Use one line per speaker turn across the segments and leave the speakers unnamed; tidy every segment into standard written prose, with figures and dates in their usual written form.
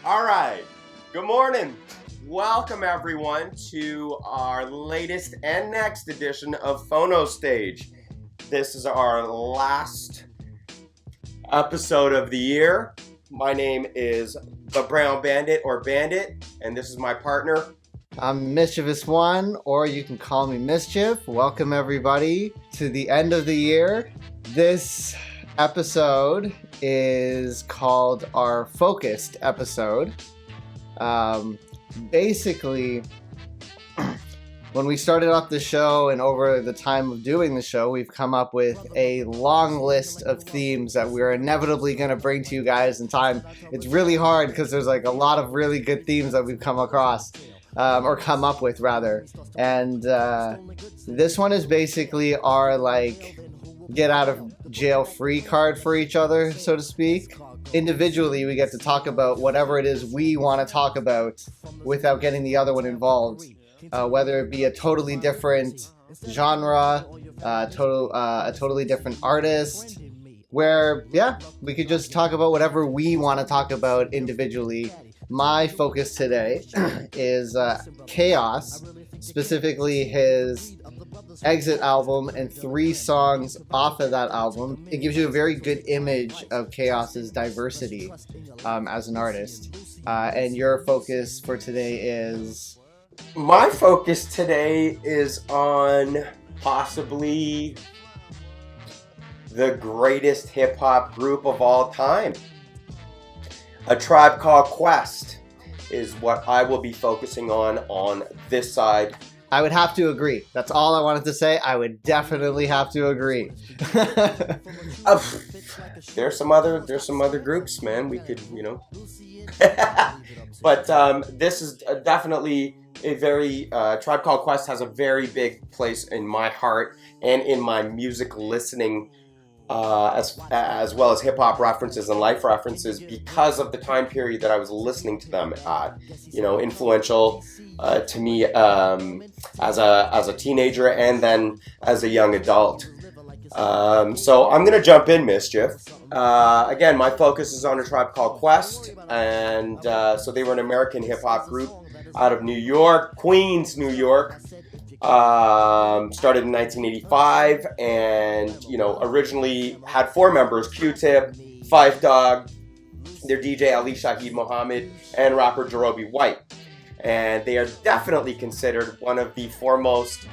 All right. Good morning. Welcome, everyone, to our latest and next edition of Fono Stage. This is our last episode of the year. My name is the Brown Bandit or Bandit, and this is my partner.
I'm Mischevious One, or you can call me Mischief. Welcome, everybody, to the end of the year. This episode is called our focused episode. Basically, when we started off the show and over the time of doing the show, we've come up with a long list of themes that we're inevitably going to bring to you guys in time. It's really hard because there's like a lot of really good themes that we've come across. Or come up with, rather. And this one is basically our, get out of jail free card for each other, so to speak. Individually, we get to talk about whatever it is we want to talk about without getting the other one involved. Whether it be a totally different genre, a totally different artist, where, we could just talk about whatever we want to talk about individually. My focus today is Chaos, specifically his Exit album and 3 songs off of that album. It gives you a very good image of Chaos's diversity as an artist. And your focus for today is?
My focus today is on possibly the greatest hip-hop group of all time. A Tribe Called Quest is what I will be focusing on this side.
I would have to agree. That's all I wanted to say. I would definitely have to agree.
There's some other groups, man. We could, But this is definitely a very Tribe Called Quest has a very big place in my heart and in my music listening. As well as hip-hop references and life references because of the time period that I was listening to them at. Influential to me as a teenager and then as a young adult. So I'm going to jump in, Mischief. Again, my focus is on A Tribe Called Quest, and so they were an American hip-hop group out of New York, Queens, New York. Started in 1985 and, originally had 4 members, Q-Tip, Phife Dawg, their DJ Ali Shaheed Muhammad, and rapper Jarobi White. And they are definitely considered one of the foremost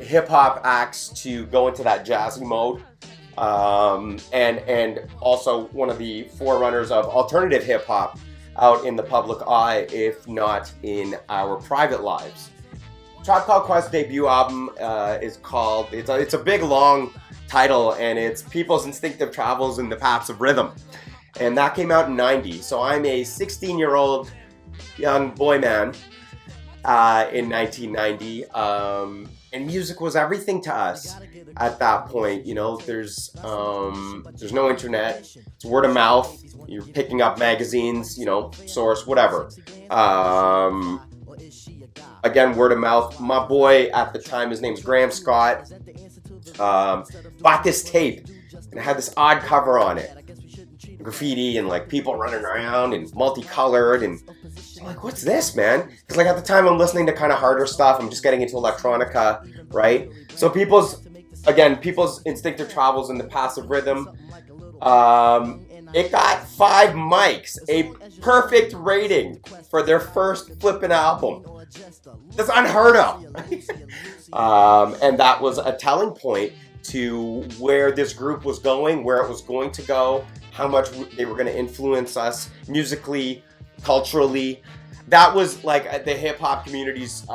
hip-hop acts to go into that jazzy mode. And also one of the forerunners of alternative hip-hop out in the public eye, if not in our private lives. Tribe Called Quest's debut album is called, it's a big long title, and it's People's Instinctive Travels in the Paths of Rhythm. And that came out in 90. So I'm a 16-year-old young boy man in 1990. And music was everything to us at that point. There's no internet. It's word of mouth. You're picking up magazines, Source, whatever. Again, word of mouth. My boy at the time, his name's Graham Scott, bought this tape and it had this odd cover on it. Graffiti and people running around and multicolored, and I'm like, what's this, man? Because at the time I'm listening to kind of harder stuff. I'm just getting into electronica, right? So people's Instinctive Travels in the Paths of Rhythm. It got 5 mics, a perfect rating for their first flippin' album. That's unheard of. And that was a telling point to where this group was going, where it was going to go, how much they were going to influence us musically, culturally. That was the hip-hop community's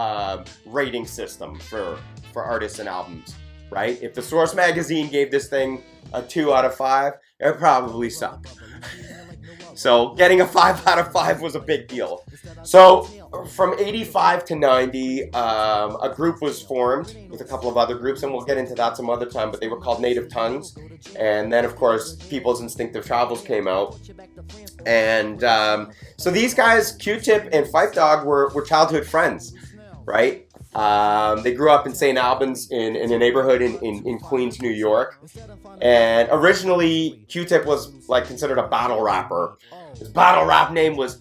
rating system for artists and albums, right? If the Source magazine gave this thing a 2 out of 5, it probably sucked. So getting a 5 out of 5 was a big deal. So from 85 to 90, a group was formed with a couple of other groups, and we'll get into that some other time, but they were called Native Tongues. And then, of course, People's Instinctive Travels came out. And so these guys, Q-Tip and Phife Dawg, were childhood friends, right? They grew up in St. Albans in a neighborhood in Queens, New York. And originally, Q-Tip was like considered a battle rapper. His battle rap name was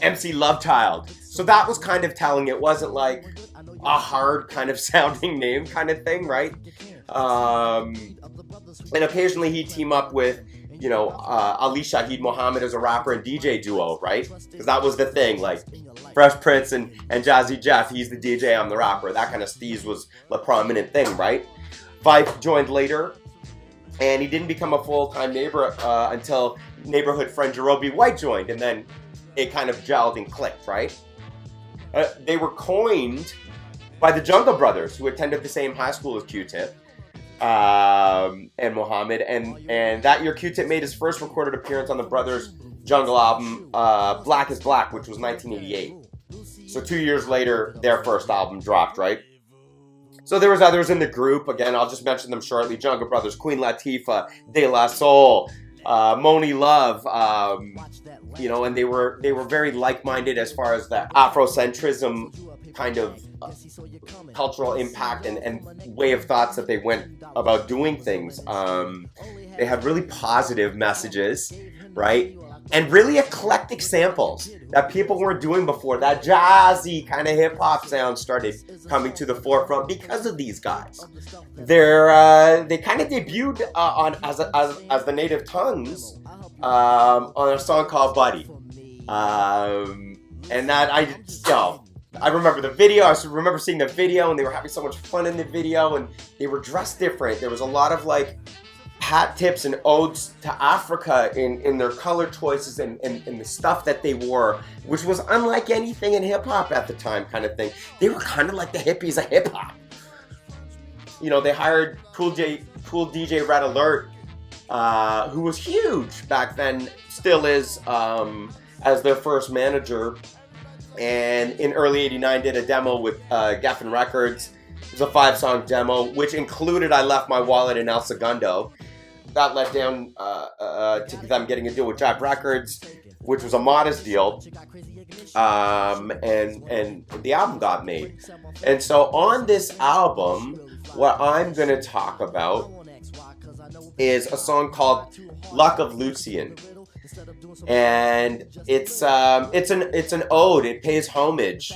MC Lovechild. So that was kind of telling. It wasn't like a hard kind of sounding name kind of thing, right? And occasionally he'd team up with, Ali Shaheed Muhammad as a rapper and DJ duo, right? Because that was the thing, like Fresh Prince and Jazzy Jeff, he's the DJ, I'm the rapper. That kind of steez was the prominent thing, right? Fife joined later, and he didn't become a full-time neighbor until neighborhood friend Jerobi White joined, and then it kind of gelled and clicked, right? They were coined by the Jungle Brothers, who attended the same high school as Q-Tip. And Muhammad, and that year Q-Tip made his first recorded appearance on the Brothers' Jungle album, Black is Black, which was 1988. So 2 years later, their first album dropped, right? So there was others in the group. Again, I'll just mention them shortly. Jungle Brothers, Queen Latifah, De La Soul, Moni Love, and they were very like-minded as far as the Afrocentrism kind of cultural impact and way of thoughts that they went about doing things. They had really positive messages, right? And really eclectic samples that people weren't doing before. That jazzy kind of hip-hop sound started coming to the forefront because of these guys. They kind of debuted as the Native Tongues on a song called Buddy. And that I remember the video. I remember seeing the video, and they were having so much fun in the video, and they were dressed different. There was a lot of like hat tips and odes to Africa in their color choices and the stuff that they wore, which was unlike anything in hip hop at the time, kind of thing. They were kind of like the hippies of hip hop. They hired Cool DJ Red Alert, who was huge back then, still is, as their first manager. And in early '89 did a demo with Geffen Records. It was a 5-song demo, which included I Left My Wallet in El Segundo. That led down to them getting a deal with Jive Records, which was a modest deal. And the album got made. And so on this album, what I'm going to talk about is a song called Luck of Lucian. And it's an ode. It pays homage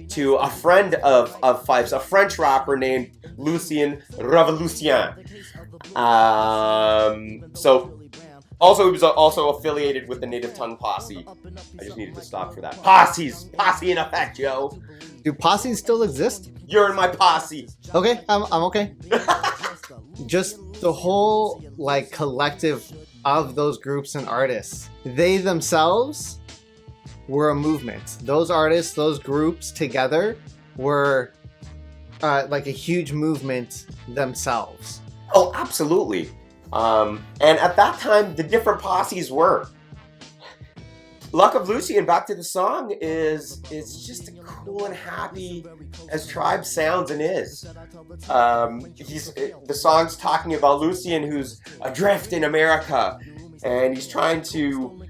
to a friend of Fife's, a French rapper named Lucian Revolution. So also he was also affiliated with the Native Tongue Posse. I just needed to stop for that. Posse in effect, yo.
Do posses still exist?
You're in my posse.
Okay, I'm okay. Just the whole collective of those groups and artists, they themselves were a movement. Those artists, those groups together were a huge movement themselves.
Oh, absolutely. And at that time, the different posses were. Luck of Lucian, back to the song, is just cool and happy as Tribe sounds and is. The song's talking about Lucian, who's adrift in America, and he's trying to,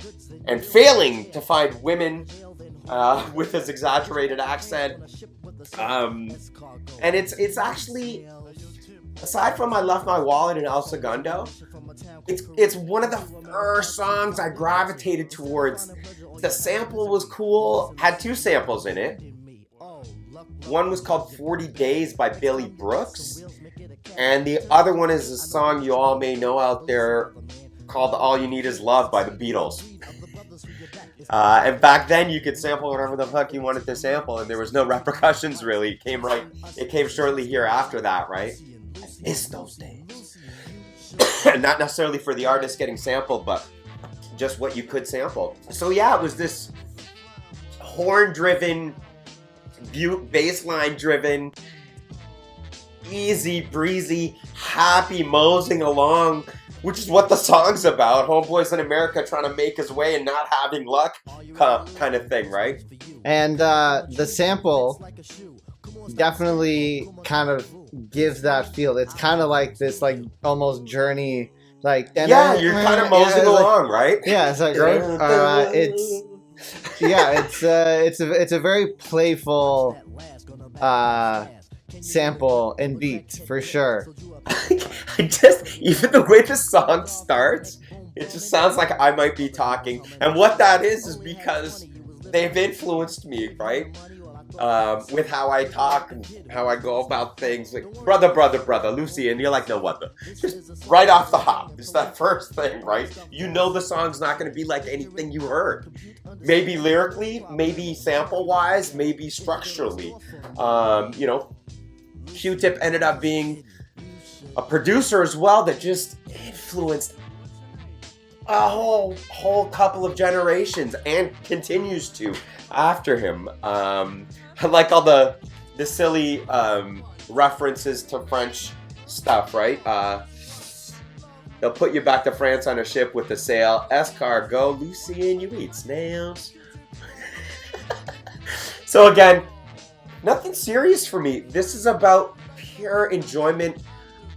and failing to find women with his exaggerated accent. And it's actually, aside from I Left My Wallet in El Segundo, it's one of the first songs I gravitated towards. The sample was cool, had 2 samples in it. One was called 40 Days by Billy Brooks, and the other one is a song you all may know out there called All You Need Is Love by the Beatles. And back then you could sample whatever the fuck you wanted to sample, and there was no repercussions really. It came shortly here after that, right? I miss those days. Not necessarily for the artist getting sampled, but just what you could sample. So yeah, it was this horn-driven, bass-line-driven, easy breezy, happy moseying along, which is what the song's about. Homeboy's in America trying to make his way and not having luck, kind of thing, right?
And the sample definitely kind of gives that feel. It's kind of like this, almost journey.
Yeah, you're kind of moseying along, right?
Yeah, it's it's a very playful sample and beat for sure.
Even the way the song starts, it just sounds like I might be talking. And what that is because they've influenced me, right? With how I talk and how I go about things. Like, brother, Lucian. You're like, no, what the? Just right off the hop. It's that first thing, right? You know the song's not going to be like anything you heard. Maybe lyrically, maybe sample-wise, maybe structurally. Q-Tip ended up being a producer as well that just influenced a whole couple of generations and continues to after him. I like all the silly references to French stuff, right? They'll put you back to France on a ship with a sail. Escargot, Lucian, you eat snails. So again, nothing serious for me. This is about pure enjoyment,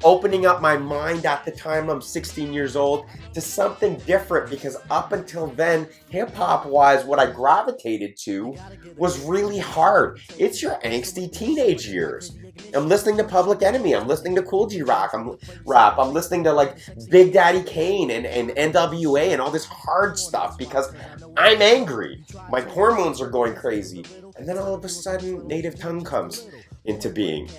opening up my mind at the time I'm 16 years old to something different, because up until then, hip-hop wise, what I gravitated to was really hard. It's your angsty teenage years. I'm listening to Public Enemy, I'm listening to Cool G Rock, I'm listening to like Big Daddy Kane and NWA and all this hard stuff because I'm angry. My hormones are going crazy. And then all of a sudden, Native Tongue comes into being,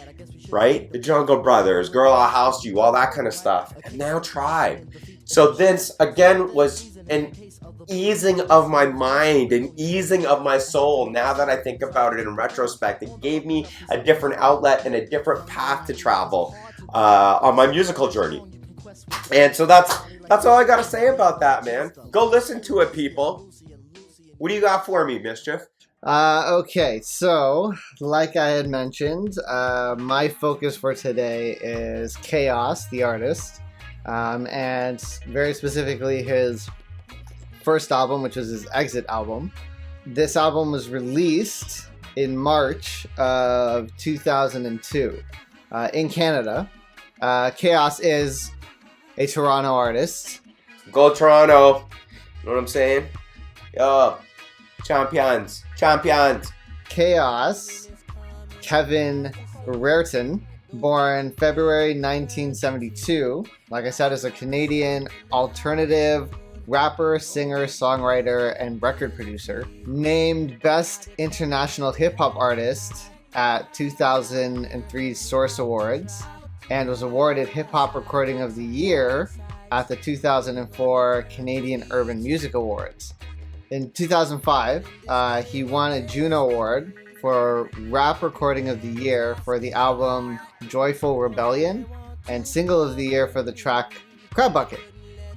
right? The Jungle Brothers, Girl I'll House You, all that kind of stuff. And now Tribe. So this, again, was an easing of my mind, an easing of my soul. Now that I think about it in retrospect, it gave me a different outlet and a different path to travel on my musical journey. And so that's all I got to say about that, man. Go listen to it, people. What do you got for me, Mischief?
Okay, so like I had mentioned, my focus for today is Chaos, the artist, and very specifically his first album, which was his Exit album. This album was released in March of 2002 in Canada. Chaos is a Toronto artist.
Go Toronto! You know what I'm saying? Yo, champions.
Chaos, Kevin Rarton, born February 1972. Like I said, is a Canadian alternative rapper, singer, songwriter, and record producer. Named Best International Hip Hop Artist at 2003 Source Awards, and was awarded Hip Hop Recording of the Year at the 2004 Canadian Urban Music Awards. In 2005, he won a Juno Award for Rap Recording of the Year for the album Joyful Rebellion, and Single of the Year for the track Crab Bucket.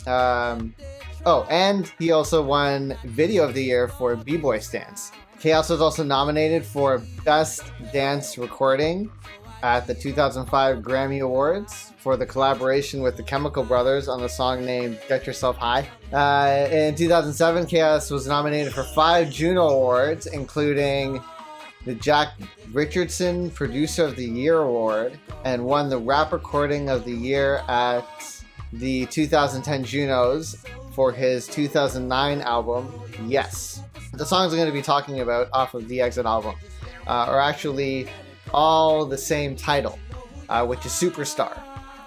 And he also won Video of the Year for B-Boy Stance. Chaos was also nominated for Best Dance Recording at the 2005 Grammy Awards for the collaboration with the Chemical Brothers on the song named Get Yourself High. In 2007, Chaos was nominated for 5 Juno Awards, including the Jack Richardson Producer of the Year Award, and won the Rap Recording of the Year at the 2010 Junos for his 2009 album, Yes. The songs I'm going to be talking about off of the Exit album are actually all the same title, which is Superstar.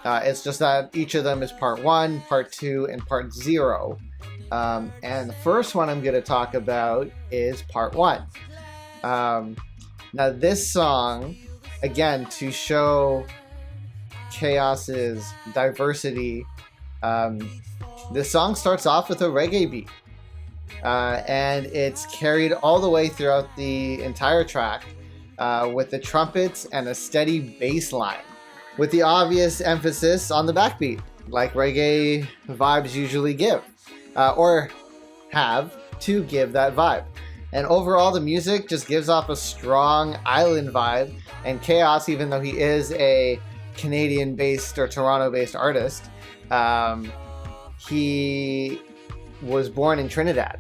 It's just that each of them is part 1, part 2, and part 0. And the first one I'm going to talk about is part 1. Now this song, again, to show Chaos's diversity, this song starts off with a reggae beat. And it's carried all the way throughout the entire track with the trumpets and a steady bass line, with the obvious emphasis on the backbeat, like reggae vibes usually give, or have to give that vibe. And overall, the music just gives off a strong island vibe, and Chaos, even though he is a Canadian-based or Toronto-based artist, he was born in Trinidad.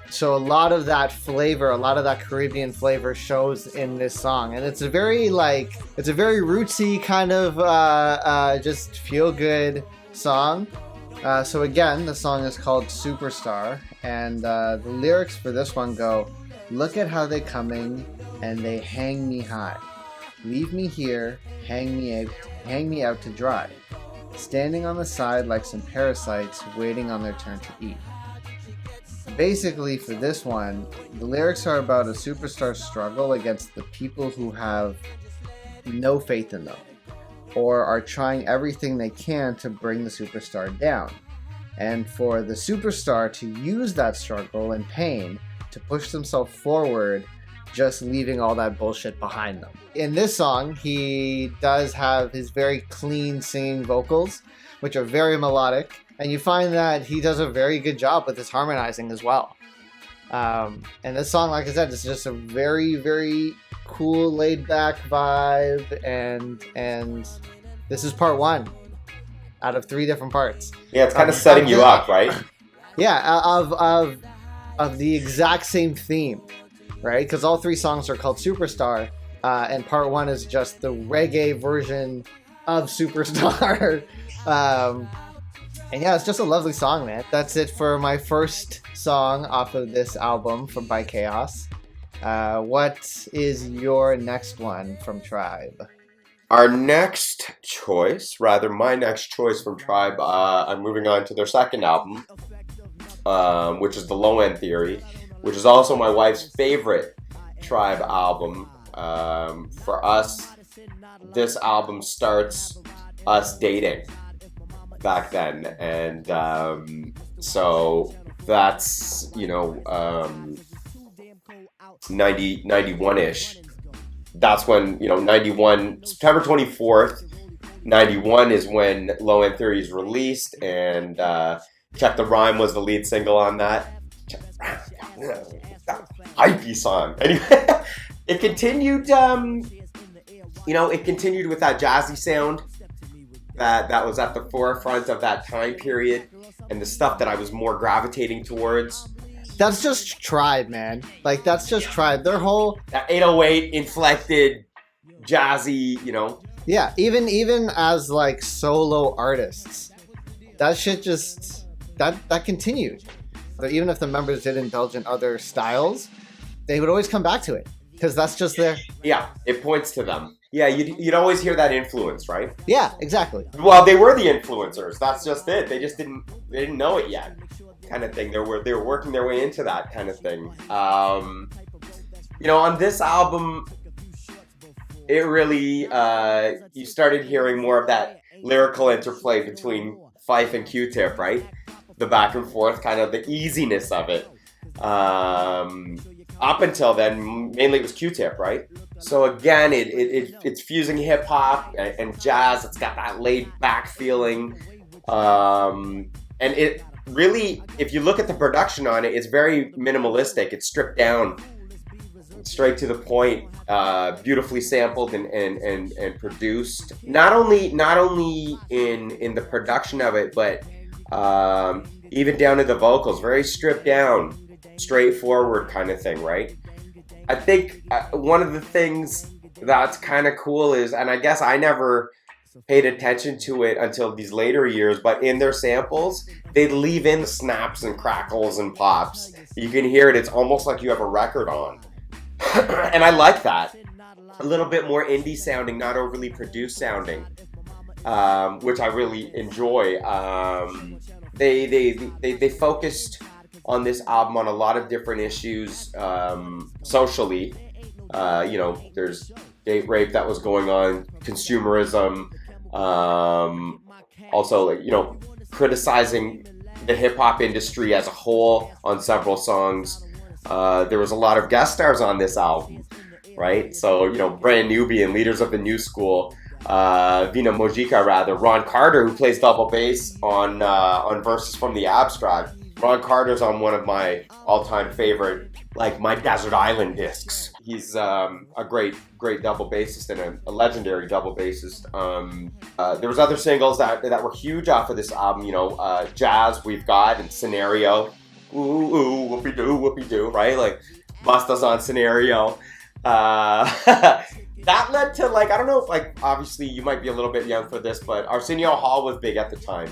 So a lot of that flavor, a lot of that Caribbean flavor shows in this song. And it's a very rootsy kind of just feel-good song. So again, the song is called Superstar. And the lyrics for this one go, "Look at how they coming and they hang me high. Leave me here, hang me out to dry. Standing on the side like some parasites waiting on their turn to eat. Basically, for this one, the lyrics are about a superstar's struggle against the people who have no faith in them, or are trying everything they can to bring the superstar down. And for the superstar to use that struggle and pain to push themselves forward, just leaving all that bullshit behind them. In this song, he does have his very clean singing vocals, which are very melodic, and you find that he does a very good job with his harmonizing as well. And this song, like I said, is just a very, very cool, laid-back vibe, and this is part 1 out of 3 different parts.
Yeah, it's kind of setting you up, right?
Yeah, of the exact same theme, right? Because all 3 songs are called Superstar, and part 1 is just the reggae version of Superstar. And yeah, it's just a lovely song, man. That's it for my first song off of this album from By Chaos. What is your next one from Tribe?
Our next choice, rather my next choice from Tribe, I'm moving on to their second album, which is The Low End Theory, which is also my wife's favorite Tribe album. For us, this album starts us dating back then, and so that's 91-ish. That's when 91, September 24th 91 is when Low End Theory is released, and Check the Rhyme was the lead single on that. Hypey song. Anyway, it continued it continued with that jazzy sound that was at the forefront of that time period, and the stuff that I was more gravitating towards.
That's just Tribe, man. Like, that's just Tribe. Their whole...
That 808 inflected, jazzy,
Yeah, even as, like, solo artists, that shit just... That continued. But even if the members did indulge in other styles, they would always come back to it. Because that's just their...
Yeah, it points to them. Yeah, you'd always hear that influence, right?
Yeah, exactly.
Well, they were the influencers. That's just it. They didn't know it yet, kind of thing. They were working their way into that kind of thing. On this album, it really you started hearing more of that lyrical interplay between Fife and Q-Tip, right? The back and forth, kind of the easiness of it. Up until then, mainly it was Q-Tip, right? So again, it's fusing hip hop and jazz. It's got that laid back feeling, and it really, if you look at the production on it, it's very minimalistic. It's stripped down, straight to the point, beautifully sampled and produced. Not only in the production of it, but even down to the vocals, very stripped down, straightforward kind of thing, right? I think one of the things that's kind of cool is, and I guess I never paid attention to it until these later years, but in their samples, they leave in snaps and crackles and pops. You can hear it. It's almost like you have a record on. And I like that. A little bit more indie sounding, not overly produced sounding, which I really enjoy. They focused on this album on a lot of different issues socially. There's date rape that was going on, consumerism, also criticizing the hip hop industry as a whole on several songs. There was a lot of guest stars on this album, right? So Brand Nubian, Leaders of the New School, Vina Mojica rather, Ron Carter, who plays double bass on Verses from the Abstract. Ron Carter's on one of my all-time favorite, like, My Desert Island discs. He's a great double bassist and a legendary double bassist. There was other singles that were huge off of this album, Jazz, We've Got, and Scenario. Ooh, ooh, whoopie-doo, right? Like, Busta's on Scenario. That led to, like, I don't know, like, obviously you might be a little bit young for this, but Arsenio Hall was big at the time.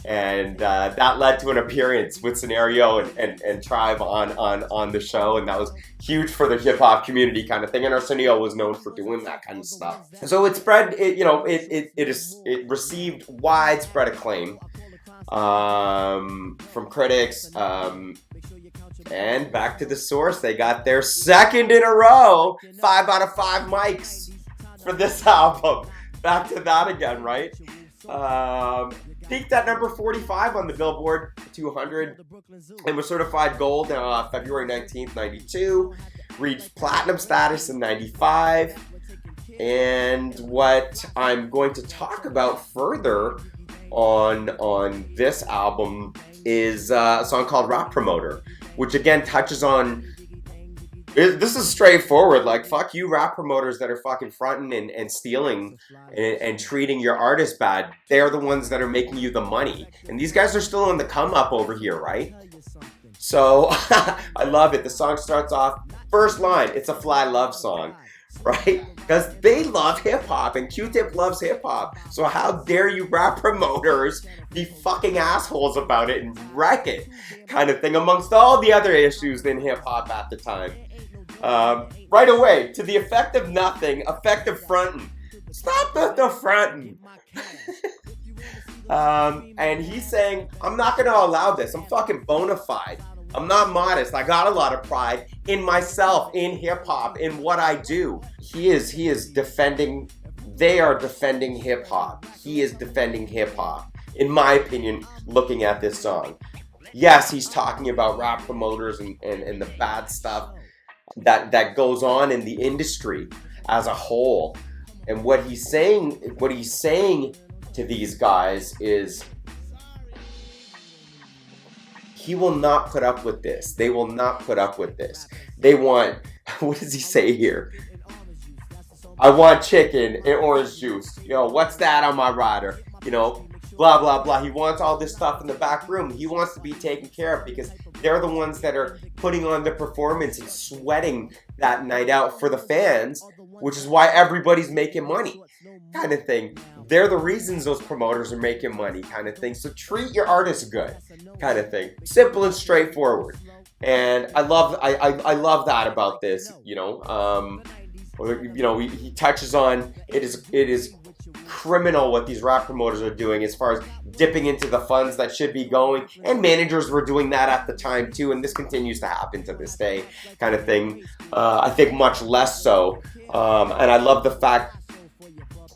And that led to an appearance with Scenario and Tribe on the show, and that was huge for the hip hop community kind of thing. And Arsenio was known for doing that kind of stuff. So it spread, it received widespread acclaim from critics. And back to the source, they got their second in a row, 5 out of 5 mics for this album. Back to that again, right? Peaked at number 45 on the Billboard 200 and was certified gold on February 19th, 92. Reached platinum status in 95. And what I'm going to talk about further on this album is a song called Rap Promoter, which again touches on... This is straightforward, like, fuck you rap promoters that are fucking fronting and stealing and treating your artists bad. They're the ones that are making you the money. And these guys are still on the come up over here, right? So, I love it. The song starts off, first line, it's a fly love song, right? Because they love hip-hop and Q-Tip loves hip-hop. So how dare you rap promoters be fucking assholes about it and wreck it, kind of thing, amongst all the other issues in hip-hop at the time. Right away, to the effect of nothing, effective frontin'. Stop the frontin'. And he's saying, I'm not going to allow this. I'm fucking bona fide. I'm not modest. I got a lot of pride in myself, in hip-hop, in what I do. He is defending, they are defending hip-hop. He is defending hip-hop, in my opinion, looking at this song. Yes, he's talking about rap promoters and the bad stuff that goes on in the industry as a whole. And what he's saying to these guys is he will not put up with this. They will not put up with this. They want, what does he say here? I want chicken and orange juice. What's that on my rider? Blah, blah, blah. He wants all this stuff in the back room. He wants to be taken care of because they're the ones that are putting on the performance and sweating that night out for the fans, which is why everybody's making money, kind of thing. They're the reasons those promoters are making money, kind of thing. So treat your artists good, kind of thing. Simple and straightforward. And I love that about this. He touches on it is criminal what these rap promoters are doing as far as dipping into the funds that should be going, and managers were doing that at the time too, and this continues to happen to this day, kind of thing. I think much less so, and I love the fact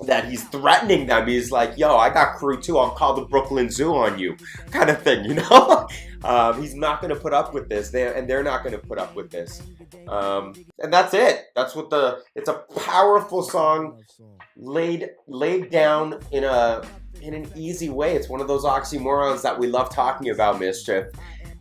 that he's threatening them. He's like, yo, I got crew too, I'll call the Brooklyn Zoo on you, kind of thing, He's not going to put up with this, they're not going to put up with this. And that's it. That's what it's a powerful song laid down in an easy way. It's one of those oxymorons that we love talking about, Mischief.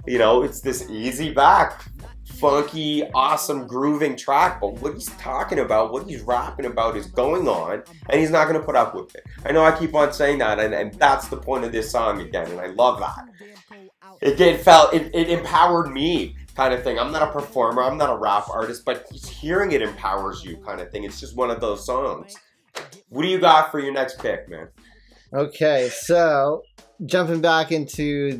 It's this easy back, funky, awesome, grooving track, but what he's talking about, what he's rapping about is going on, and he's not going to put up with it. I know I keep on saying that, and that's the point of this song again, and I love that. It empowered me, kind of thing. I'm not a performer, I'm not a rap artist, but hearing it empowers you, kind of thing. It's just one of those songs. What do you got for your next pick, man?
Okay, so jumping back into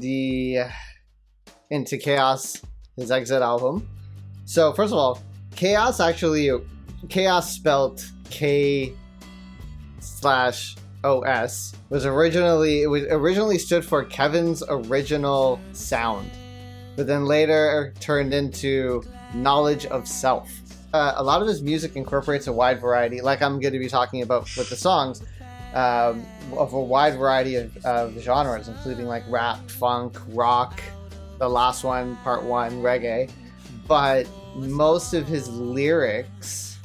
Chaos, his exit album. So first of all, Chaos spelt K/OS was originally stood for Kevin's Original Sound, but then later turned into Knowledge of Self. A lot of his music incorporates a wide variety, like I'm going to be talking about with the songs, of a wide variety of genres, including like rap, funk, rock, the last one, part one, reggae. But most of his lyrics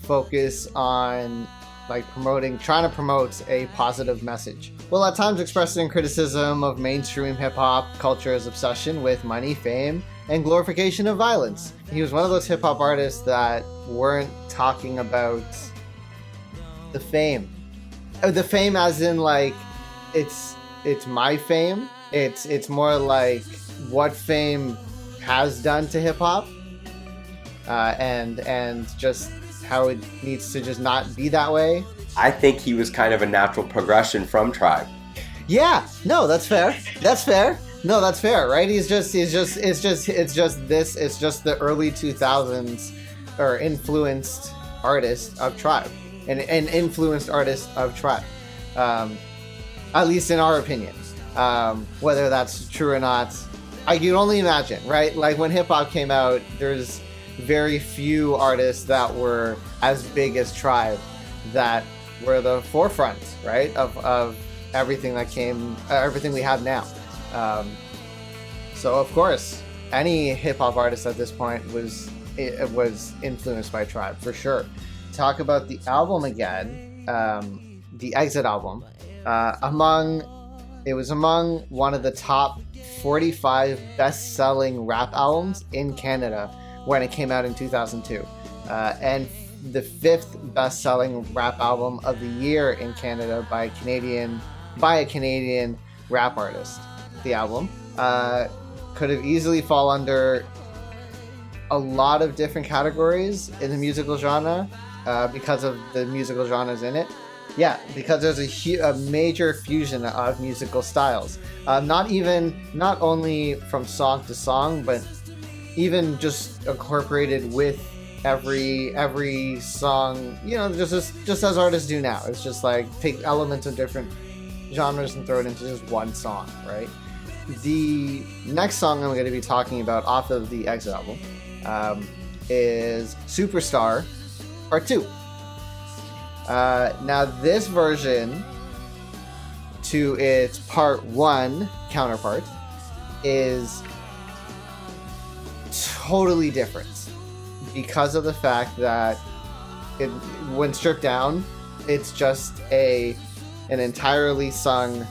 focus on trying to promote a positive message. While at times expressing criticism of mainstream hip-hop culture's obsession with money, fame, and glorification of violence. He was one of those hip-hop artists that weren't talking about the fame. The fame as in it's my fame. It's more like what fame has done to hip-hop, and just how it needs to just not be that way.
I think he was kind of a natural progression from Tribe.
Yeah, no, that's fair. That's fair. No, that's fair, right? It's just the early 2000s or influenced artist of Tribe, and influenced artist of Tribe, at least in our opinion. Whether that's true or not, I can only imagine, right? Like when hip hop came out, there's very few artists that were as big as Tribe that were the forefront, right, of everything that came, everything we have now. So of course, any hip hop artist at this point was influenced by Tribe for sure. Talk about the album again, the Exit album. It was among one of the top 45 best-selling rap albums in Canada when it came out in 2002, and the 5th best-selling rap album of the year in Canada by a Canadian rap artist. The album could have easily fall under a lot of different categories in the musical genre because of the musical genres in it. Yeah, because there's a major fusion of musical styles. Not only from song to song, but even just incorporated with every song, just as artists do now. It's just like take elements of different genres and throw it into just one song, right? The next song I'm going to be talking about off of the Exit album is Superstar Part 2. Now this version to its Part 1 counterpart is totally different because of the fact that when stripped down, it's just an entirely sung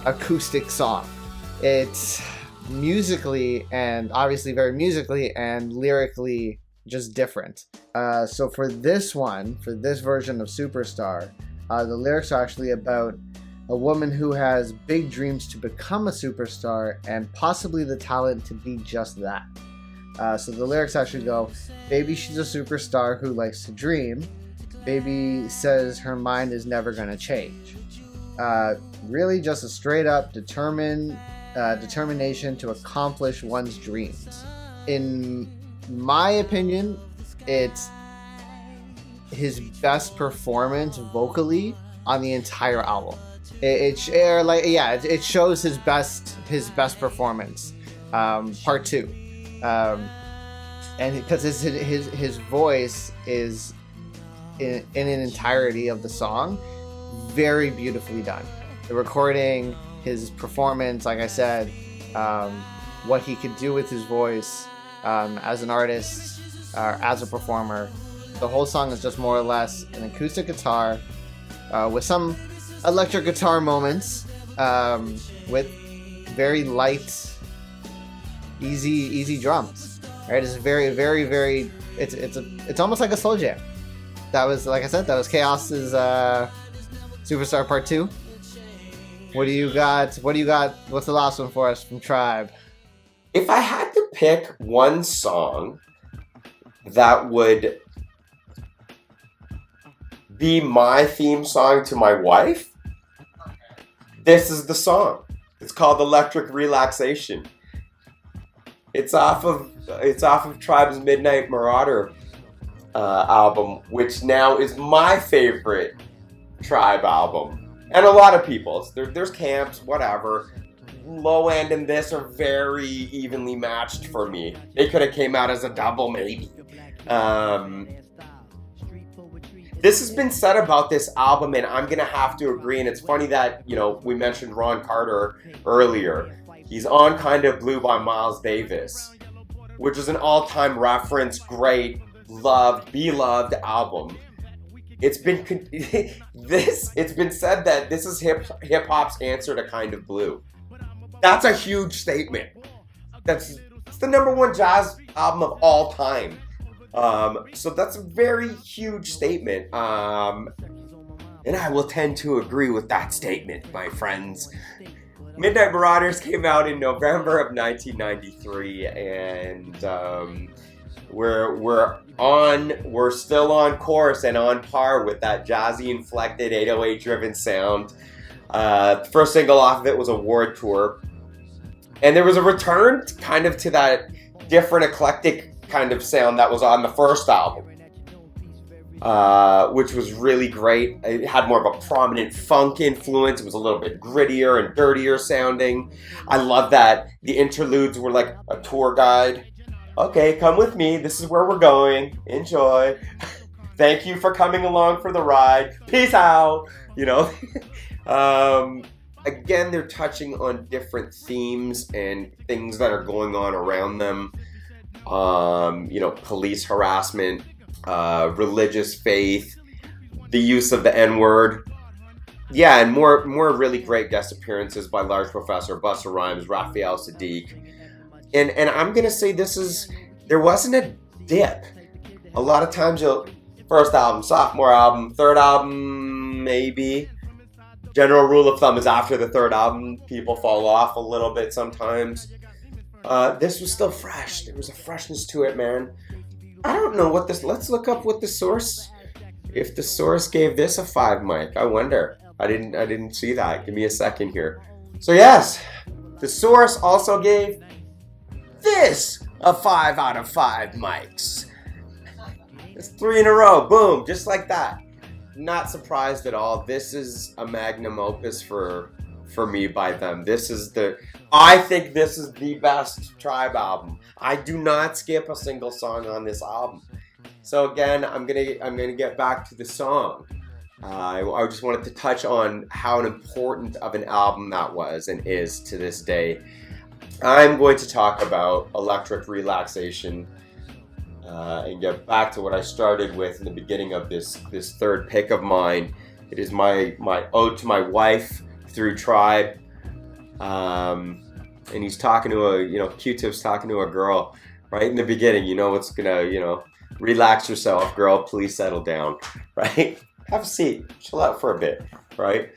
acoustic song. It's musically and obviously very musically and lyrically just different. So for this version of Superstar, the lyrics are actually about a woman who has big dreams to become a superstar and possibly the talent to be just that. So the lyrics actually go, baby, she's a superstar who likes to dream. Baby says her mind is never gonna change. Really just a straight up determination to accomplish one's dreams. In my opinion, it's his best performance vocally on the entire album. It shows his best performance. Part 2. And because his voice is in an entirety of the song very beautifully done. The recording, his performance, like I said, what he could do with his voice as an artist, as a performer. The whole song is just more or less an acoustic guitar with some electric guitar moments, with very light, easy drums. Right? It's very, very, very. It's almost like a slow jam. That was, like I said, that was Chaos's Superstar Part 2. What do you got? What's the last one for us from Tribe?
If I had to pick one song that would be my theme song to my wife, this is the song. It's called Electric Relaxation. It's off of Tribe's Midnight Marauder album, which now is my favorite Tribe album. And a lot of people's. There's camps, whatever. Low end and this are very evenly matched for me. They could have came out as a double, maybe. This has been said about this album, and I'm gonna have to agree. And it's funny that we mentioned Ron Carter earlier. He's on Kind of Blue by Miles Davis, which is an all-time reference, great, loved, beloved album. It's been said that this is hip hop's answer to Kind of Blue. That's a huge statement. It's the #1 jazz album of all time. So that's a very huge statement. And I will tend to agree with that statement, my friends. Midnight Marauders came out in November of 1993, and we're still on course and on par with that jazzy inflected 808 driven sound. First single off of it was a Ward Tour. And there was a return kind of to that different eclectic kind of sound that was on the first album. Which was really great. It had more of a prominent funk influence. It was a little bit grittier and dirtier sounding. I love that the interludes were like a tour guide. Okay, come with me. This is where we're going. Enjoy. Thank you for coming along for the ride. Peace out. You know. Again, they're touching on different themes and things that are going on around them. You know, police harassment. Religious faith, the use of the N-word, yeah, and more really great guest appearances by Large Professor, Busta Rhymes, Raphael Sadiq, and I'm gonna say there wasn't a dip. A lot of times first album, sophomore album, third album, maybe. General rule of thumb is after the third album, people fall off a little bit sometimes. This was still fresh. There was a freshness to it, man. I don't know let's look up what the source, if the source gave this a 5 mic. I wonder. I didn't see that. Give me a second here. So yes, the source also gave this a 5 out of 5 mics. It's 3 in a row. Boom. Just like that. Not surprised at all. This is a magnum opus for me by them. I think this is the best Tribe album. I do not skip a single song on this album. So again, I'm gonna get back to the song. I just wanted to touch on how important of an album that was and is to this day. I'm going to talk about Electric Relaxation and get back to what I started with in the beginning of this third pick of mine. It is my ode to my wife through Tribe. And he's talking to Q-Tip's talking to a girl right in the beginning. You know, it's gonna, relax yourself, girl, please settle down, right? Have a seat, chill out for a bit, right?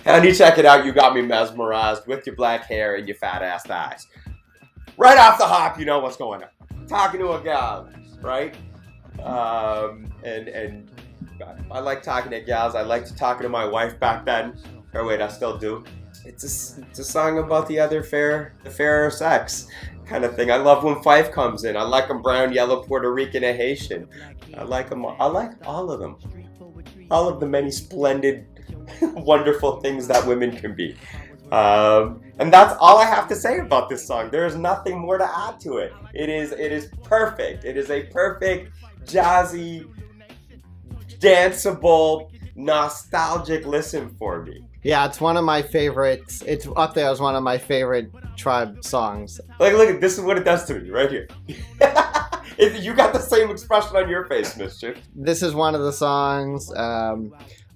Honey, check it out, you got me mesmerized with your black hair and your fat ass thighs. Right off the hop, you know what's going on. Talking to a gal, right? And I like talking to gals. I liked talking to my wife back then. Or wait, I still do. It's a song about the fairer sex kind of thing. I love when Fife comes in. I like them brown, yellow, Puerto Rican, and Haitian. I like them. I like all of them. All of the many splendid, wonderful things that women can be. And that's all I have to say about this song. There is nothing more to add to it. It is perfect. It is a perfect, jazzy, danceable, nostalgic listen for me.
Yeah, it's one of my favorites. It's up there as one of my favorite Tribe songs.
Like, look, this is what it does to me right here. You got the same expression on your face, Mischief.
This is one of the songs.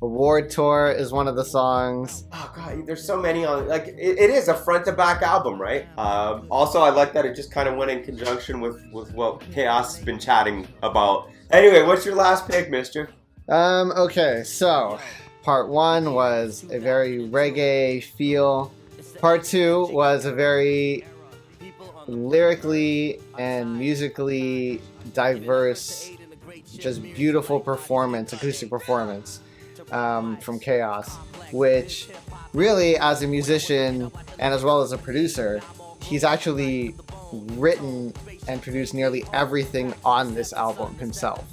Award Tour is one of the songs.
Oh god, there's so many on. Like, it is a front to back album, right? Also, I like that it just kind of went in conjunction with what Chaos has been chatting about. Anyway, what's your last pick, Mischief?
Okay, so part 1 was a very reggae feel. Part 2 was a very lyrically and musically diverse, just beautiful performance, acoustic performance from Chaos, which really, as a musician and as well as a producer, he's actually written and produced nearly everything on this album himself.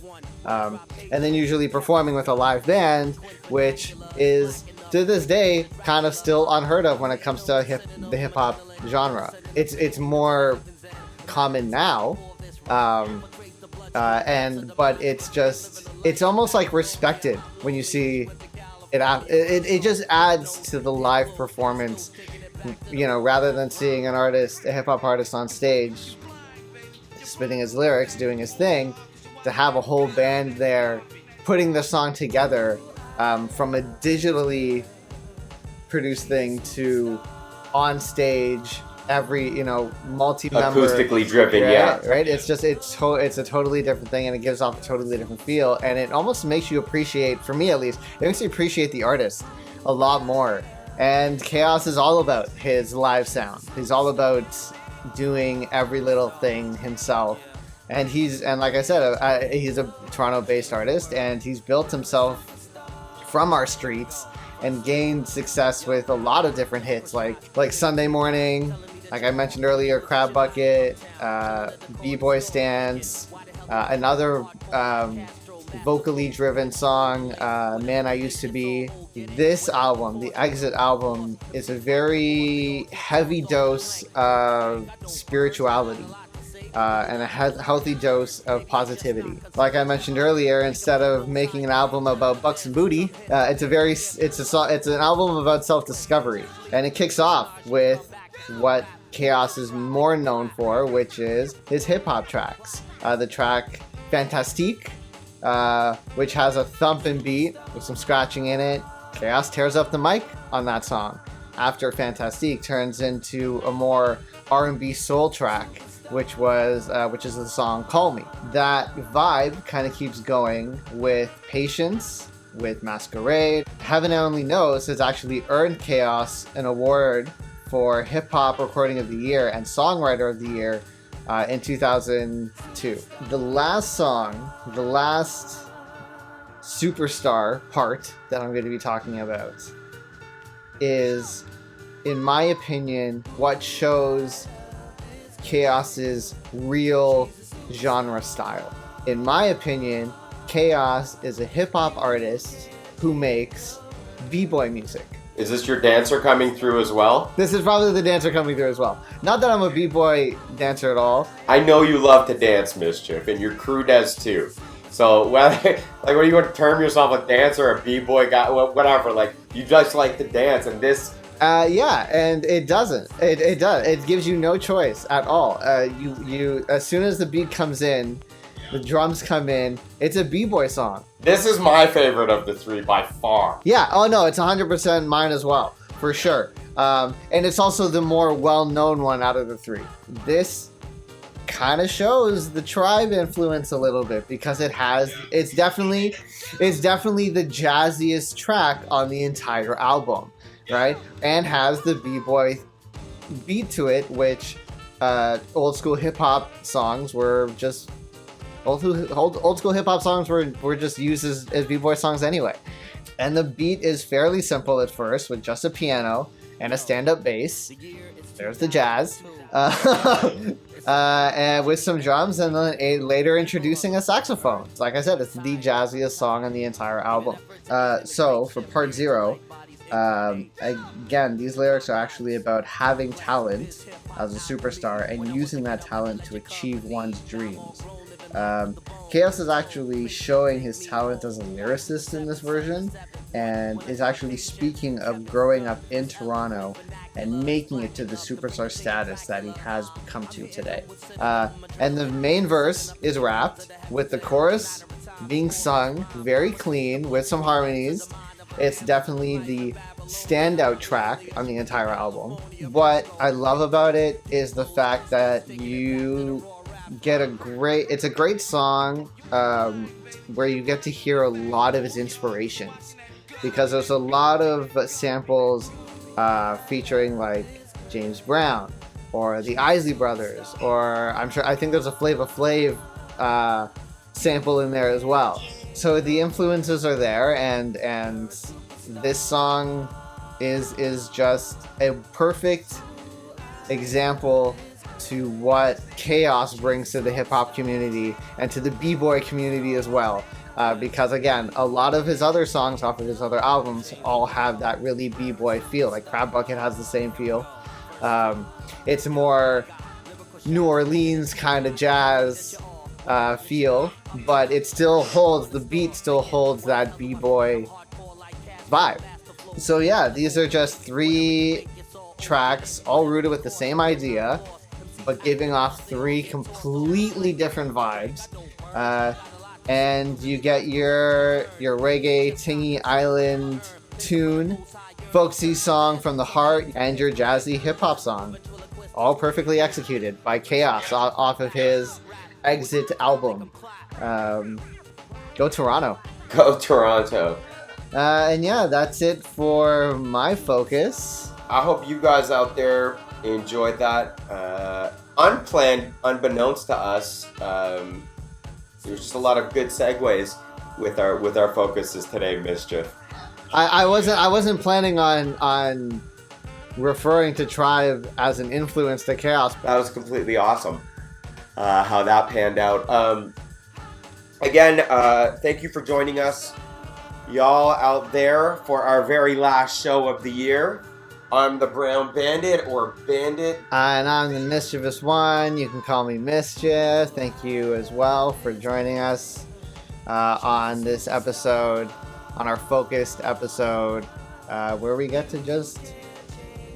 And then usually performing with a live band, which is, to this day, kind of still unheard of when it comes to the hip-hop genre. It's more common now, but it's almost like respected when you see it. It just adds to the live performance, rather than seeing a hip-hop artist on stage spitting his lyrics, doing his thing, to have a whole band there putting the song together, from a digitally produced thing to on stage, every multi-member,
acoustically driven,
right. It's a totally different thing, and it gives off a totally different feel, and it almost makes you appreciate, for me at least, it makes you appreciate the artist a lot more. And Chaos is all about his live sound. He's all about doing every little thing himself. And like I said, he's a Toronto-based artist, and he's built himself from our streets and gained success with a lot of different hits like Sunday Morning, like I mentioned earlier, Crab Bucket, B-Boy Stance, another vocally driven song, Man I Used to Be. This album, the Exit album, is a very heavy dose of spirituality. And a healthy dose of positivity. Like I mentioned earlier, instead of making an album about bucks and booty, it's an album about self-discovery, and it kicks off with what Chaos is more known for, which is his hip-hop tracks. The track Fantastique, which has a thumping beat with some scratching in it. Chaos tears up the mic on that song. After Fantastique turns into a more R&B soul track, which is the song Call Me. That vibe kind of keeps going with Patience, with Masquerade. Heaven Only Knows has actually earned Chaos an award for Hip Hop Recording of the Year and Songwriter of the Year in 2002. The last song, the last superstar part that I'm going to be talking about is, in my opinion, what shows Chaos's real genre style. In my opinion, Chaos is a hip-hop artist who makes b-boy music.
Is this your dancer coming through as well?
This is probably the dancer coming through as well. Not that I'm a b-boy dancer at all.
I know you love to dance, Mischief, and your crew does too. So whether, like, what do you want to term yourself, a dancer or a b-boy guy, whatever, like, you just like to dance, and this...
Yeah, and it doesn't. It does. It gives you no choice at all. You as soon as the beat comes in, the drums come in, it's a b-boy song.
This is my favorite of the three by far.
Yeah, oh no, it's 100% mine as well, for sure. And it's also the more well-known one out of the three. This kind of shows the Tribe influence a little bit, because it's definitely the jazziest track on the entire album. Right, and has the b-boy beat to it, which old school hip hop songs were just old school hip hop songs were just used as b-boy songs anyway. And the beat is fairly simple at first, with just a piano and a stand-up bass. There's the jazz, and with some drums, and then later introducing a saxophone. Like I said, it's the jazziest song on the entire album. So for part 0. Again, these lyrics are actually about having talent as a superstar and using that talent to achieve one's dreams. Chaos is actually showing his talent as a lyricist in this version, and is actually speaking of growing up in Toronto and making it to the superstar status that he has come to today. And the main verse is rapped, with the chorus being sung very clean with some harmonies. It's definitely the standout track on the entire album. What I love about it is the fact that you get it's a great song where you get to hear a lot of his inspirations, because there's a lot of samples featuring like James Brown or the Isley Brothers, or I think there's a Flava Flav sample in there as well. So the influences are there, and this song is just a perfect example to what Chaos brings to the hip-hop community and to the b-boy community as well. Because again, a lot of his other songs off of his other albums all have that really b-boy feel. Like Crab Bucket has the same feel. It's more New Orleans kind of jazz feel, but it still holds, the beat still holds that b-boy vibe. So yeah, these are just 3 tracks, all rooted with the same idea, but giving off 3 completely different vibes. And you get your reggae tingy island tune, folksy song from the heart, and your jazzy hip-hop song, all perfectly executed by Chaos off of his Exit album. Go Toronto.
Go Toronto.
And yeah, that's it for my focus.
I hope you guys out there enjoyed that. Unplanned, unbeknownst to us, there's just a lot of good segues with our focuses today, Mischief.
I wasn't planning on referring to Tribe as an influence to Chaos.
That was completely awesome. How that panned out. Again, thank you for joining us, y'all out there, for our very last show of the year. I'm the Brown Bandit, or Bandit.
And I'm the Mischievous One. You can call me Mischief. Thank you as well for joining us on this episode, on our focused episode, where we get to just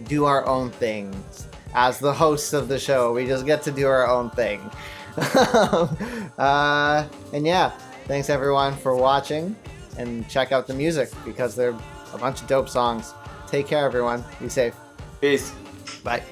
do our own things. As the hosts of the show, we just get to do our own thing. And yeah, thanks everyone for watching, and check out the music because they're a bunch of dope songs. Take care, everyone. Be safe.
Peace.
Bye.